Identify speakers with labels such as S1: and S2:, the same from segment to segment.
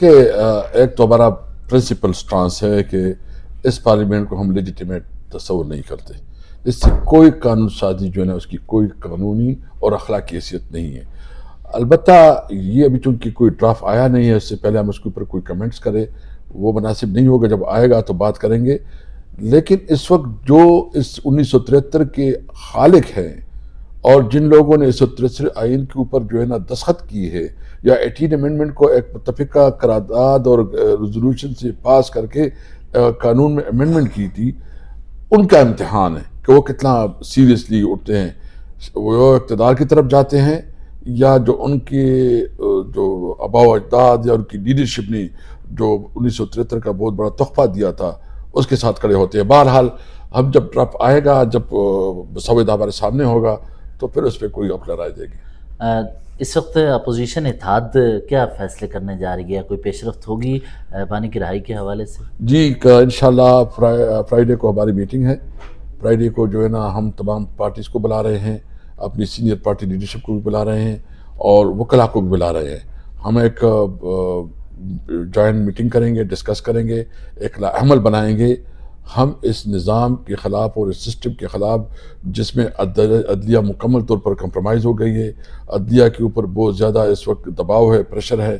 S1: دیکھیے ایک تو ہمارا پرنسپل سٹانس ہے کہ اس پارلیمنٹ کو ہم لیجیٹیمیٹ تصور نہیں کرتے. اس سے کوئی قانون سازی جو ہے نا اس کی کوئی قانونی اور اخلاقی حیثیت نہیں ہے. البتہ یہ ابھی چونکہ کوئی ڈرافٹ آیا نہیں ہے، اس سے پہلے ہم اس کے اوپر کوئی کمنٹس کریں وہ مناسب نہیں ہوگا. جب آئے گا تو بات کریں گے. لیکن اس وقت جو اس 1973 کے خالق ہیں اور جن لوگوں نے 1963 آئین کے اوپر جو ہے نا دستخط کی ہے یا 18 امینڈمنٹ کو ایک متفقہ قرارداد اور ریزولوشن سے پاس کر کے قانون میں امینڈمنٹ کی تھی، ان کا امتحان ہے کہ وہ کتنا سیریسلی اٹھتے ہیں، وہ اقتدار کی طرف جاتے ہیں یا جو ان کے جو آباء و اجداد یا ان کی لیڈرشپ نے جو 1973 کا بہت بڑا تحفہ دیا تھا اس کے ساتھ کھڑے ہوتے ہیں. بہرحال ہم جب ڈرافٹ آئے گا، جب مسودہ ہمارے سامنے ہوگا تو پھر اس پہ کوئی اپنا رائے دے گی.
S2: اس وقت اپوزیشن اتحاد کیا فیصلے کرنے جا رہی ہے؟ کوئی پیش رفت ہوگی بانی کی رہائی کے حوالے سے؟
S1: جی انشاءاللہ فرائیڈے کو ہماری میٹنگ ہے. فرائیڈے کو جو ہے نا ہم تمام پارٹیز کو بلا رہے ہیں، اپنی سینئر پارٹی لیڈرشپ کو بھی بلا رہے ہیں اور وکلاء کو بھی بلا رہے ہیں. ہم ایک جوائنٹ میٹنگ کریں گے، ڈسکس کریں گے، ایک عمل بنائیں گے. ہم اس نظام کے خلاف اور اس سسٹم کے خلاف جس میں عدلیہ مکمل طور پر کمپرومائز ہو گئی ہے، عدلیہ کے اوپر بہت زیادہ اس وقت دباؤ ہے، پریشر ہے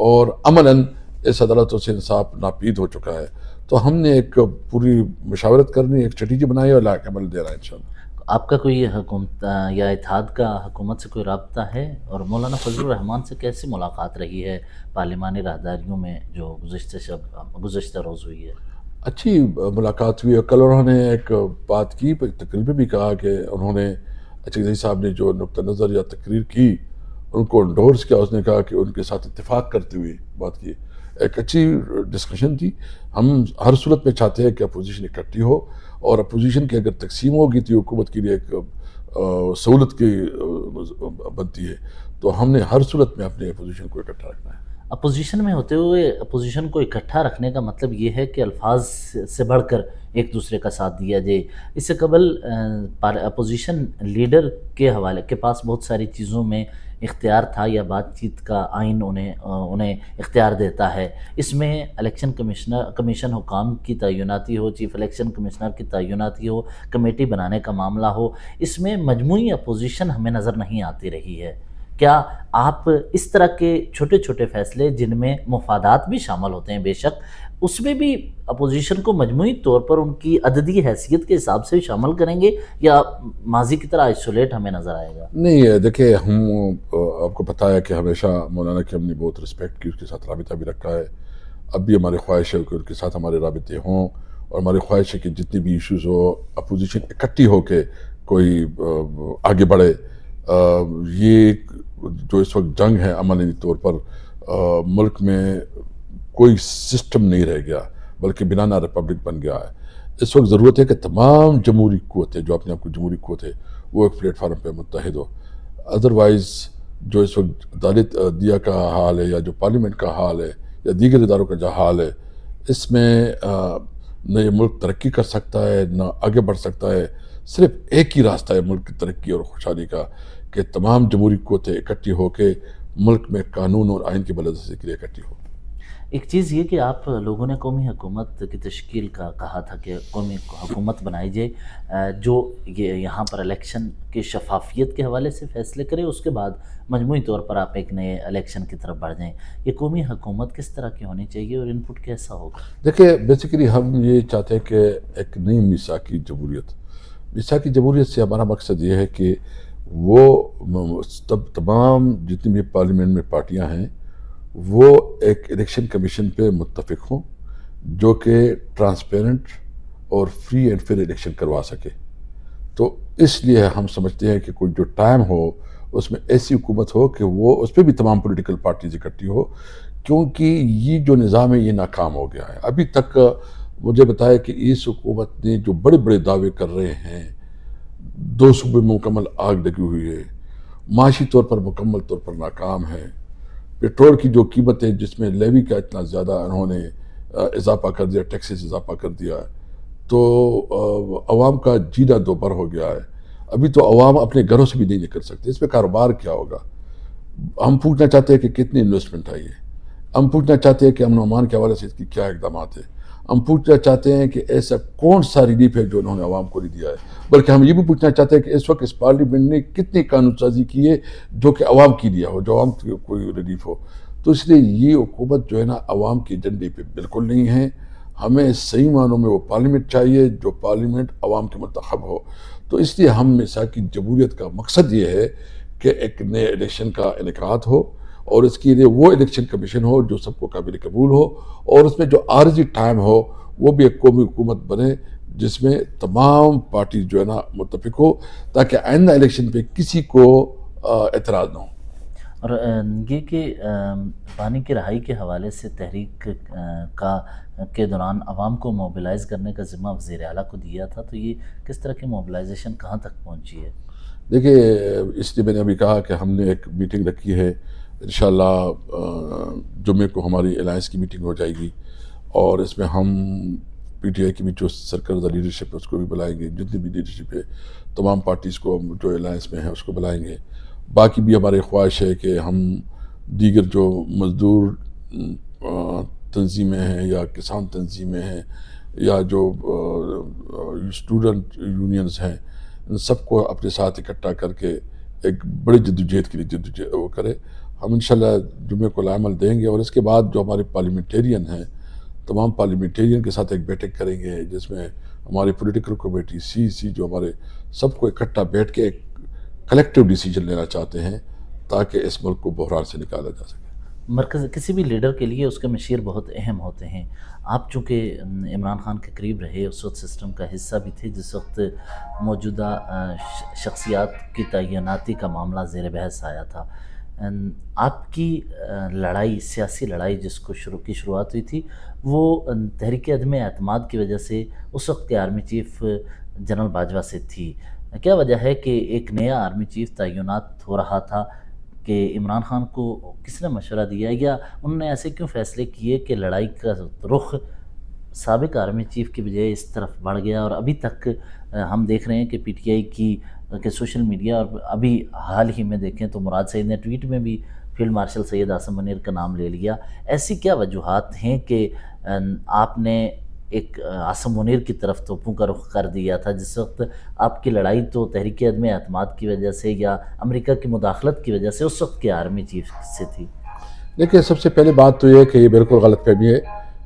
S1: اور عملاً اس عدالتوں سے انصاف ناپید ہو چکا ہے. تو ہم نے ایک پوری مشاورت کرنی، ایک اسٹریٹجی بنائی اور لاک عمل دے رہا ہے انشاءاللہ.
S2: آپ کا کوئی حکومت یا اتحاد کا حکومت سے کوئی رابطہ ہے؟ اور مولانا فضل الرحمان سے کیسی ملاقات رہی ہے پارلیمانی راہداریوں میں جو گزشتہ روز ہوئی ہے؟
S1: اچھی ملاقات ہوئی. کل انہوں نے ایک بات کی، تقریر میں بھی کہا کہ انہوں نے اچھا صاحب نے جو نقطہ نظر یا تقریر کی ان کو انڈورس کیا. اس نے کہا کہ ان کے ساتھ اتفاق کرتے ہوئے بات کی. ایک اچھی ڈسکشن تھی. ہم ہر صورت میں چاہتے ہیں کہ اپوزیشن اکٹھی ہو اور اپوزیشن کی اگر تقسیم ہوگی تو حکومت کے لیے ایک سہولت کی بنتی ہے. تو ہم نے ہر صورت میں اپنے اپوزیشن کو اکٹھا رکھنا ہے.
S2: اپوزیشن میں ہوتے ہوئے اپوزیشن کو اکٹھا رکھنے کا مطلب یہ ہے کہ الفاظ سے بڑھ کر ایک دوسرے کا ساتھ دیا جائے. اس سے قبل اپوزیشن لیڈر کے حوالے کے پاس بہت ساری چیزوں میں اختیار تھا یا بات چیت کا آئین انہیں اختیار دیتا ہے. اس میں الیکشن کمیشن حکام کی تعیناتی ہو، چیف الیکشن کمشنر کی تعیناتی ہو، کمیٹی بنانے کا معاملہ ہو، اس میں مجموعی اپوزیشن ہمیں نظر نہیں آتی رہی ہے. کیا آپ اس طرح کے چھوٹے چھوٹے فیصلے جن میں مفادات بھی شامل ہوتے ہیں بے شک، اس میں بھی اپوزیشن کو مجموعی طور پر ان کی عددی حیثیت کے حساب سے شامل کریں گے یا ماضی کی طرح آئسولیٹ ہمیں نظر آئے گا؟
S1: نہیں دیکھیں، ہم آپ کو پتہ ہے کہ ہمیشہ مولانا کی ہم نے بہت رسپیکٹ کی، اس کے ساتھ رابطہ بھی رکھا ہے. اب بھی ہماری خواہش ہے کہ ان کے ساتھ ہمارے رابطے ہوں اور ہماری خواہش ہے کہ جتنی بھی ایشوز ہو اپوزیشن اکٹھی ہو کے کوئی آگے بڑھے. یہ جو اس وقت جنگ ہے عملی طور پر ملک میں کوئی سسٹم نہیں رہ گیا بلکہ بنانا ریپبلک بن گیا ہے. اس وقت ضرورت ہے کہ تمام جمہوری قوتیں جو اپنے آپ کو جمہوری قوت ہے وہ ایک پلیٹ فارم پہ متحد ہو. ادروائز جو اس وقت عدالت عدلیہ کا حال ہے یا جو پارلیمنٹ کا حال ہے یا دیگر اداروں کا جو حال ہے، اس میں نہ یہ ملک ترقی کر سکتا ہے نہ آگے بڑھ سکتا ہے. صرف ایک ہی راستہ ہے ملک کی ترقی اور خوشحالی کا کہ تمام جمہوری قوتیں اکٹھی ہو کے ملک میں قانون اور آئین کی بلندی کے لیے اکٹھی ہو.
S2: ایک چیز یہ کہ آپ لوگوں نے قومی حکومت کی تشکیل کا کہا تھا کہ قومی حکومت بنائی جائے جو یہاں پر الیکشن کی شفافیت کے حوالے سے فیصلے کرے، اس کے بعد مجموعی طور پر آپ ایک نئے الیکشن کی طرف بڑھ جائیں. یہ قومی حکومت کس طرح کی ہونی چاہیے اور ان پٹ کیسا ہوگا؟
S1: دیکھیں بیسیکلی ہم یہ چاہتے ہیں کہ ایک نئی میثاقی جمہوریت سے ہمارا مقصد یہ ہے کہ وہ تمام جتنی بھی پارلیمنٹ میں پارٹیاں ہیں وہ ایک الیکشن کمیشن پہ متفق ہوں جو کہ ٹرانسپیرنٹ اور فری اینڈ فیئر الیکشن کروا سکے. تو اس لیے ہم سمجھتے ہیں کہ کوئی جو ٹائم ہو اس میں ایسی حکومت ہو کہ وہ اس پہ بھی تمام پولیٹیکل پارٹیز اکٹھی ہو، کیونکہ یہ جو نظام ہے یہ ناکام ہو گیا ہے. ابھی تک مجھے بتایا کہ اس حکومت نے جو بڑے بڑے دعوے کر رہے ہیں، 2 صوبے میں مکمل آگ لگی ہوئی ہے، معاشی طور پر مکمل طور پر ناکام ہے. پیٹرول کی جو قیمتیں جس میں لیوی کا اتنا زیادہ انہوں نے اضافہ کر دیا، ٹیکسز اضافہ کر دیا ہے، تو عوام کا جینا دوبر ہو گیا ہے. ابھی تو عوام اپنے گھروں سے بھی نہیں نکل سکتے. اس پہ کاروبار کیا ہوگا؟ ہم پوچھنا چاہتے ہیں کہ کتنی انویسٹمنٹ آئی ہے. ہم پوچھنا چاہتے ہیں کہ امن و امان کے حوالے سے اس کی کیا اقدامات ہیں. ہم پوچھنا چاہتے ہیں کہ ایسا کون سا ریلیف ہے جو انہوں نے عوام کو نہیں دیا ہے. بلکہ ہم یہ بھی پوچھنا چاہتے ہیں کہ اس وقت اس پارلیمنٹ نے کتنی قانون سازی کی ہے جو کہ عوام کی دیا ہو, جو عوام کی کوئی ریلیف ہو. تو اس لیے یہ حکومت جو ہے نا عوام کے ایجنڈے پہ بالکل نہیں ہے. ہمیں صحیح معنوں میں وہ پارلیمنٹ چاہیے جو پارلیمنٹ عوام کے منتخب ہو. تو اس لیے ہم مساق کی جمہوریت کا مقصد یہ ہے کہ ایک نئے الیکشن کا انعقاد ہو, اور اس کے لیے وہ الیکشن کمیشن ہو جو سب کو قابل قبول ہو, اور اس میں جو عارضی ٹائم ہو وہ بھی ایک قومی حکومت بنے جس میں تمام پارٹی جو ہے نا متفق ہو, تاکہ آئندہ الیکشن پہ کسی کو اعتراض نہ ہو.
S2: اور یہ کہ بانی کی رہائی کے حوالے سے تحریک کے دوران عوام کو موبلائز کرنے کا ذمہ وزیر اعلیٰ کو دیا تھا, تو یہ کس طرح کی موبلائزیشن کہاں تک پہنچی ہے؟
S1: دیکھیے, اس لیے میں نے ابھی کہا کہ ہم نے ایک میٹنگ رکھی ہے. انشاءاللہ جمعے کو ہماری الائنس کی میٹنگ ہو جائے گی, اور اس میں ہم پی ٹی آئی کی بھی جو سرکردہ لیڈرشپ ہے اس کو بھی بلائیں گے. جتنی بھی لیڈرشپ ہے تمام پارٹیز کو جو الائنس میں ہے اس کو بلائیں گے. باقی بھی ہماری خواہش ہے کہ ہم دیگر جو مزدور تنظیمیں ہیں یا کسان تنظیمیں ہیں یا جو اسٹوڈنٹ یونینز ہیں, ان سب کو اپنے ساتھ اکٹھا کر کے ایک بڑی جدوجہد کے لیے جدوجہد وہ کرے. ہم انشاءاللہ جمعے کو عمل دیں گے, اور اس کے بعد جو ہمارے پارلیمنٹیرین ہیں تمام پارلیمنٹیرین کے ساتھ ایک بیٹھک کریں گے جس میں ہماری پولیٹیکل کمیٹی سی جو ہمارے سب کو اکٹھا بیٹھ کے ایک کلیکٹیو ڈیسیجن لینا چاہتے ہیں تاکہ اس ملک کو بحران سے نکالا جا سکے.
S2: مرکز کسی بھی لیڈر کے لیے اس کے مشیر بہت اہم ہوتے ہیں. آپ چونکہ عمران خان کے قریب رہے, اس وقت سسٹم کا حصہ بھی تھے جس وقت موجودہ شخصیات کی تعیناتی کا معاملہ زیر بحث آیا تھا. آپ کی لڑائی, سیاسی لڑائی جس کو شروعات ہوئی تھی, وہ تحریک عدم اعتماد کی وجہ سے اس وقت کے آرمی چیف جنرل باجوہ سے تھی. کیا وجہ ہے کہ ایک نیا آرمی چیف تعینات ہو رہا تھا کہ عمران خان کو کس نے مشورہ دیا, یا انہوں نے ایسے کیوں فیصلے کیے کہ لڑائی کا رخ سابق آرمی چیف کی بجائے اس طرف بڑھ گیا؟ اور ابھی تک ہم دیکھ رہے ہیں کہ پی ٹی آئی کی کہ سوشل میڈیا, اور ابھی حال ہی میں دیکھیں تو مراد سعید نے ٹویٹ میں بھی فیلڈ مارشل سید عاصم منیر کا نام لے لیا. ایسی کیا وجوہات ہیں کہ آپ نے ایک عاصم منیر کی طرف توپوں کا رخ کر دیا تھا, جس وقت آپ کی لڑائی تو تحریک عدم اعتماد کی وجہ سے یا امریکہ کی مداخلت کی وجہ سے اس وقت کے آرمی چیف سے تھی؟
S1: دیکھیے, سب سے پہلے بات تو یہ ہے کہ یہ بالکل غلط فہمی ہے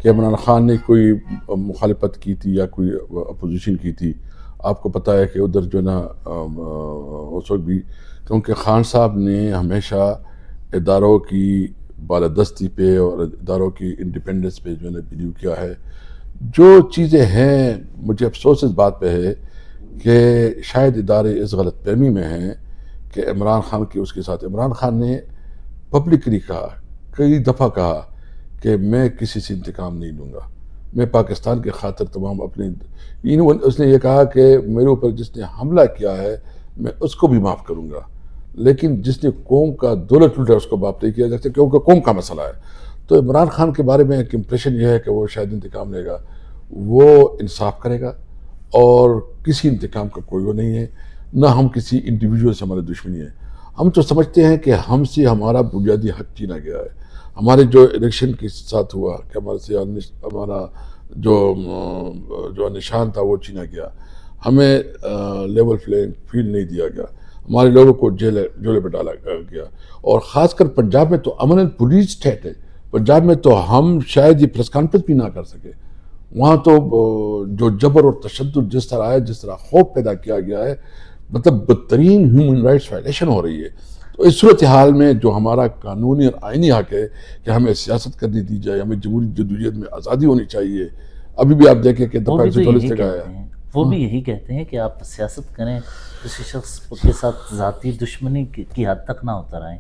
S1: کہ عمران خان نے کوئی مخالفت کی تھی یا کوئی اپوزیشن کی تھی. آپ کو پتہ ہے کہ ادھر جو ہے نا اس وقت بھی, کیونکہ خان صاحب نے ہمیشہ اداروں کی بالادستی پہ اور اداروں کی انڈیپینڈنس پہ جو ہے نا بلیو کیا ہے. جو چیزیں ہیں, مجھے افسوس اس بات پہ ہے کہ شاید ادارے اس غلط فہمی میں ہیں کہ عمران خان کی اس کے ساتھ. عمران خان نے پبلکلی کہا, کئی دفعہ کہا کہ میں کسی سے انتقام نہیں لوں گا, میں پاکستان کے خاطر تمام اپنے, اس نے یہ کہا کہ میرے اوپر جس نے حملہ کیا ہے میں اس کو بھی معاف کروں گا, لیکن جس نے قوم کا دولت لوٹا اس کو معاف نہیں کیا جا سکتا کیونکہ قوم کا مسئلہ ہے. تو عمران خان کے بارے میں ایک امپریشن یہ ہے کہ وہ شاید انتقام لے گا, وہ انصاف کرے گا, اور کسی انتقام کا کوئی وہ نہیں ہے, نہ ہم کسی انڈیویجول سے ہمارے دشمنی ہے. ہم تو سمجھتے ہیں کہ ہم سے ہمارا بنیادی حق چھینا گیا ہے. ہمارے جو الیکشن کے ساتھ ہوا کہ ہمارے سے ہمارا جو نشان تھا وہ چھینا گیا, ہمیں لیول پلینگ فیلڈ نہیں دیا گیا, ہمارے لوگوں کو جیلے پہ ڈالا گیا. اور خاص کر پنجاب میں تو امن اینڈ پولیس اسٹیٹ ہے. پنجاب میں تو ہم شاید یہ پریس کانفرنس بھی نہ کر سکے. وہاں تو جو جبر اور تشدد جس طرح ہے, جس طرح خوف پیدا کیا گیا ہے, مطلب بدترین ہیومن رائٹس وائلیشن ہو رہی ہے. تو اس صورتحال میں جو ہمارا قانونی اور آئینی حق ہے کہ ہمیں سیاست کرنے دی جائے, ہمیں جمہوری جدوجہد میں آزادی ہونی چاہیے. ابھی بھی آپ دیکھیں کہ
S2: وہ بھی یہی کہتے ہیں کہ آپ سیاست کریں, کسی شخص کے ساتھ ذاتی دشمنی کی حد تک نہ اتر آئیں.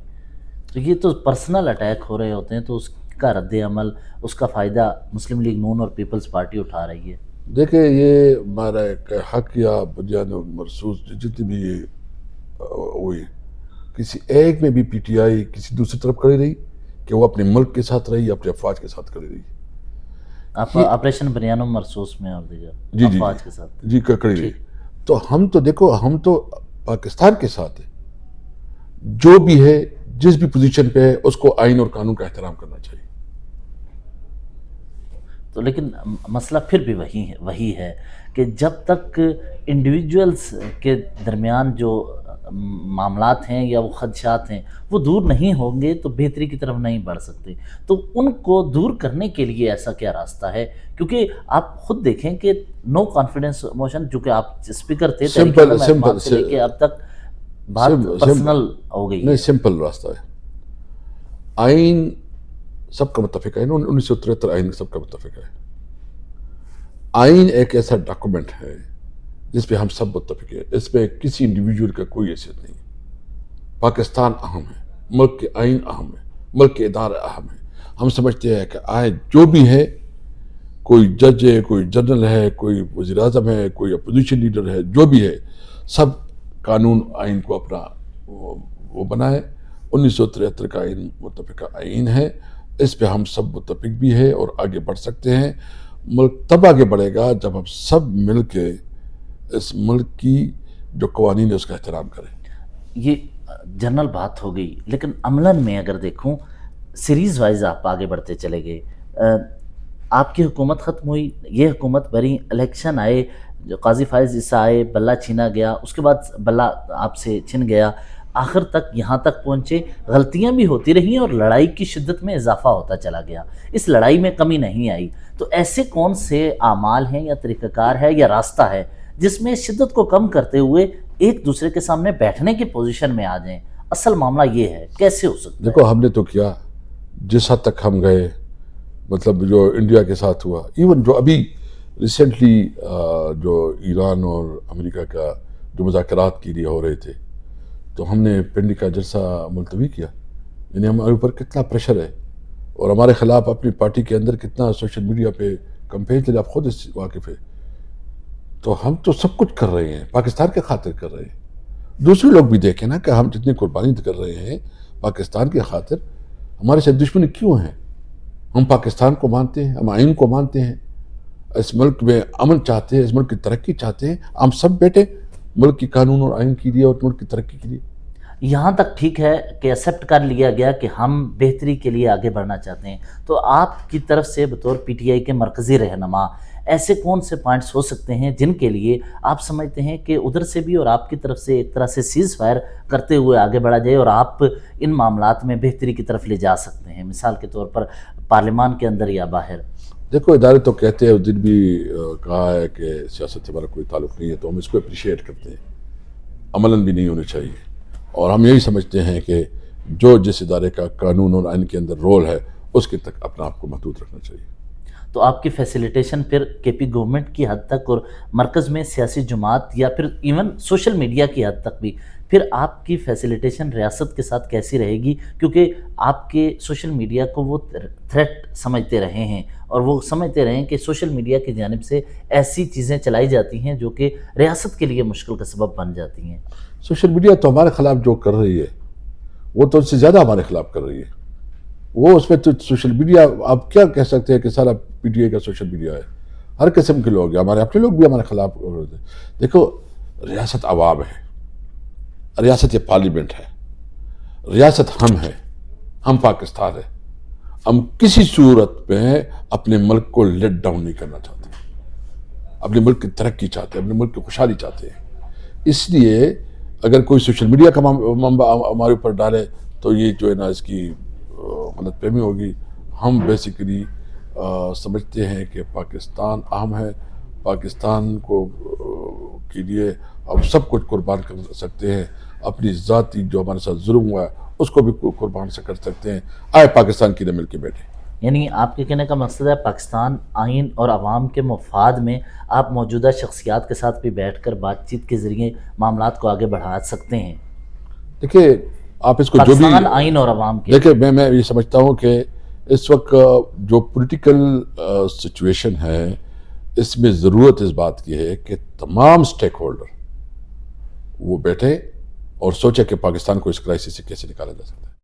S2: تو یہ تو پرسنل اٹیک ہو رہے ہوتے ہیں, تو اس کا رد عمل, اس کا فائدہ مسلم لیگ نون اور پیپلز پارٹی اٹھا رہی ہے.
S1: دیکھیں, یہ ہمارا ایک حق یا بنیاد مرسوس جتنی بھی ہوئی, کسی ایک میں بھی پی ٹی آئی کسی دوسری طرف کھڑی رہی کہ وہ اپنے ملک کے ساتھ رہی, اپنے افواج کے ساتھ کھڑی رہی.
S2: آپ آپریشن بریانو مرسوس میں اور دیگر افواج کے ساتھ
S1: جی کھڑی رہی. تو ہم تو دیکھو, ہم تو پاکستان کے ساتھ ہیں. جو بھی ہے, جس بھی پوزیشن پہ ہے, اس کو آئین اور قانون کا احترام کرنا چاہیے.
S2: تو لیکن مسئلہ پھر بھی وہی ہے کہ جب تک انڈیویجولز کے درمیان جو معاملات ہیں یا وہ خدشات ہیں وہ دور نہیں ہوں گے تو بہتری کی طرف نہیں بڑھ سکتے. تو ان کو دور کرنے کے لیے ایسا کیا راستہ ہے؟ کیونکہ آپ خود دیکھیں کہ نو کانفیڈنس موشن، جو کہ آپ اسپیکر تھے تحریک اعتماد سے لے کے اب تک بات پرسنل ہو گئی.
S1: نہیں، سمپل راستہ ہے. آئین سب کا متفق ہے، 1973 آئین سب کا متفق ہے. آئین ایک ایسا ڈاکومنٹ ہے جس پہ ہم سب متفق ہیں، اس پہ کسی انڈیویجول کا کوئی حیثیت نہیں. پاکستان اہم ہے، ملک کے آئین اہم ہے، ملک کے ادارے اہم ہیں. ہم سمجھتے ہیں کہ آئے جو بھی ہے، کوئی جج ہے، کوئی جنرل ہے، کوئی وزیر اعظم ہے، کوئی اپوزیشن لیڈر ہے، جو بھی ہے، سب قانون آئین کو اپنا وہ بنائے. 1973 کا آئین متفقہ آئین ہے، اس پہ ہم سب متفق بھی ہے اور آگے بڑھ سکتے ہیں. ملک تب آگے بڑھے گا جب ہم سب مل کے اس ملک کی جو قوانین ہے اس کا احترام کریں.
S2: یہ جنرل بات ہو گئی، لیکن عملاً میں اگر دیکھوں سیریز وائز آپ آگے بڑھتے چلے گئے. آپ کی حکومت ختم ہوئی، یہ حکومت بری، الیکشن آئے، جو قاضی فائز عیسیٰ آئے، بلہ چھینا گیا، اس کے بعد بلہ آپ سے چھن گیا، آخر تک یہاں تک پہنچے. غلطیاں بھی ہوتی رہیں اور لڑائی کی شدت میں اضافہ ہوتا چلا گیا، اس لڑائی میں کمی نہیں آئی. تو ایسے کون سے اعمال ہیں یا طریقہ کار ہے یا راستہ ہے جس میں شدت کو کم کرتے ہوئے ایک دوسرے کے سامنے بیٹھنے کی پوزیشن میں آ جائیں؟ اصل معاملہ یہ ہے، کیسے ہو سکتا ہے؟
S1: دیکھو، ہم نے تو کیا جس حد تک ہم گئے، مطلب جو انڈیا کے ساتھ ہوا، ایون جو ابھی ریسنٹلی جو ایران اور امریکہ کا جو مذاکرات کے لیے ہو رہے تھے، تو ہم نے پنڈی کا جلسہ ملتوی کیا. یعنی ہمارے اوپر کتنا پریشر ہے اور ہمارے خلاف اپنی پارٹی کے اندر کتنا سوشل میڈیا پہ کمپین چلے، آپ خود اس سے واقف ہے. تو ہم تو سب کچھ کر رہے ہیں، پاکستان کے خاطر کر رہے ہیں. دوسرے لوگ بھی دیکھیں نا کہ ہم جتنی قربانی کر رہے ہیں پاکستان کے خاطر. ہمارے سے دشمنی کیوں ہیں؟ ہم پاکستان کو مانتے ہیں، ہم آئین کو مانتے ہیں، اس ملک میں امن چاہتے ہیں، اس ملک کی ترقی چاہتے ہیں. ہم سب بیٹھے ملک کی قانون اور آئین کے لیے اور ملک کی ترقی کے لیے.
S2: یہاں تک ٹھیک ہے کہ ایکسیپٹ کر لیا گیا کہ ہم بہتری کے لیے آگے بڑھنا چاہتے ہیں. تو آپ کی طرف سے بطور پی ٹی آئی کے مرکزی رہنما ایسے کون سے پوائنٹس ہو سکتے ہیں جن کے لیے آپ سمجھتے ہیں کہ ادھر سے بھی اور آپ کی طرف سے ایک طرح سے سیز فائر کرتے ہوئے آگے بڑھا جائے اور آپ ان معاملات میں بہتری کی طرف لے جا سکتے ہیں، مثال کے طور پر پارلیمان کے اندر یا باہر؟
S1: دیکھو، ادارے تو کہتے ہیں، اس دن بھی کہا ہے کہ سیاست سے ہمارا کوئی تعلق نہیں ہے، تو ہم اس کو اپریشیٹ کرتے ہیں. عملاً بھی نہیں ہونے چاہیے. اور ہم یہی سمجھتے ہیں کہ جو جس ادارے کا قانون اور آئین کے اندر رول ہے اس کے تک اپنا آپ کو محدود رکھنا چاہیے.
S2: تو آپ کی فیسیلیٹیشن پھر کے پی گورنمنٹ کی حد تک اور مرکز میں سیاسی جماعت یا پھر ایون سوشل میڈیا کی حد تک بھی پھر آپ کی فیسیلیٹیشن ریاست کے ساتھ کیسی رہے گی؟ کیونکہ آپ کے سوشل میڈیا کو وہ تھریٹ سمجھتے رہے ہیں اور وہ سمجھتے رہے ہیں کہ سوشل میڈیا کی جانب سے ایسی چیزیں چلائی جاتی ہیں جو کہ ریاست کے لیے مشکل کا سبب بن جاتی ہیں.
S1: سوشل میڈیا تو ہمارے خلاف جو کر رہی ہے وہ تو اس سے زیادہ ہمارے خلاف کر رہی ہے. وہ اس میں تو سوشل میڈیا آپ کیا کہہ سکتے ہیں کہ سارا پی ٹی آئی کا سوشل میڈیا ہے. ہر قسم کے لوگ ہیں، ہمارے اپنے لوگ بھی ہمارے خلاف. دیکھو، ریاست عوام ہے، ریاست یہ پارلیمنٹ ہے، ریاست ہم ہے، ہم پاکستان ہے. ہم کسی صورت میں اپنے ملک کو لیٹ ڈاؤن نہیں کرنا چاہتے، اپنے ملک کی ترقی چاہتے ہیں، اپنے ملک کی خوشحالی چاہتے ہیں. اس لیے اگر کوئی سوشل میڈیا کا ہمارے اوپر ڈالے تو یہ جو ہے نا اس کی غلط فہمی ہوگی. ہم بیسیکلی سمجھتے ہیں کہ پاکستان اہم ہے، پاکستان کو کے لیے ہم سب کچھ قربان کر سکتے ہیں. اپنی ذاتی جو ہمارے ساتھ ظلم ہوا ہے اس کو بھی قربان سے کر سکتے ہیں. آئے پاکستان کے لیے مل کے بیٹھے.
S2: یعنی آپ کے کہنے کا مقصد ہے پاکستان آئین اور عوام کے مفاد میں آپ موجودہ شخصیات کے ساتھ بھی بیٹھ کر بات چیت کے ذریعے معاملات کو آگے بڑھا سکتے ہیں.
S1: دیکھیں، آپ اس کو جو بھی
S2: پاکستان آئین اور عوام کے،
S1: دیکھیں، میں یہ سمجھتا ہوں کہ اس وقت جو پولیٹیکل سچویشن ہے اس میں ضرورت اس بات کی ہے کہ تمام سٹیک ہولڈر وہ بیٹھے اور سوچے کہ پاکستان کو اس کرائسس سے کیسے نکالا جا سکتا ہے.